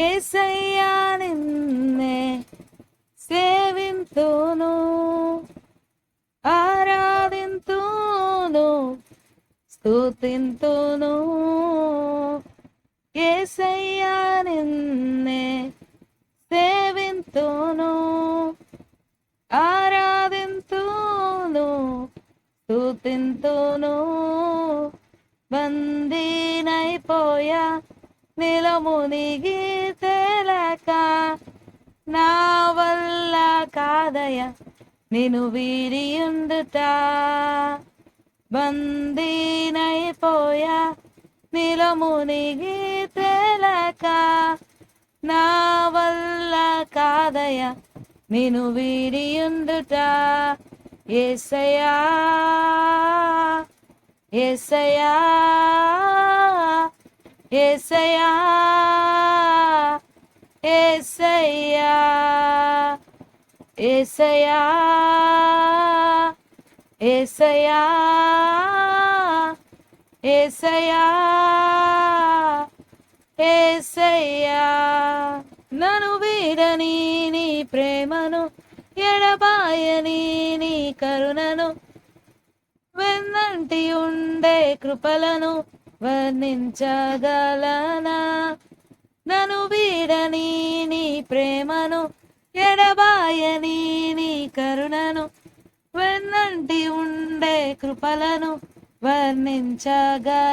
యేసయ్యా నిన్నే సేవింతును, ఆరాధింతును, స్తుతింతును. యేసయ్యా నిన్నే సేవింతును, ఆరాధింతును, స్తుతింతును. బందీనైపోయా నిలమునిగి తేలక, నా వల్ల కాదయ నిన్ను వీడియుండుట. బందీనైపోయా నిలమునిగి తేలక, నా వల్ల కాదయ నిన్ను వీడియుండుట. యేసయ్యా యేసయ్యా యేసయ్యా యేసయ్యా యేసయ్యా యేసయ్యా యేసయ్యా యేసయ్యా. నన్ను వీడని నీ ప్రేమను, ఎడబాయని నీ కరుణను, వెన్నంటి ఉండే కృపలను వర్ణించగలనా? నన్ను వీడని నీ ప్రేమను, ఎడబాయని నీ కరుణను, వెన్నంటి ఉండే కృపలను వర్ణించగలనా?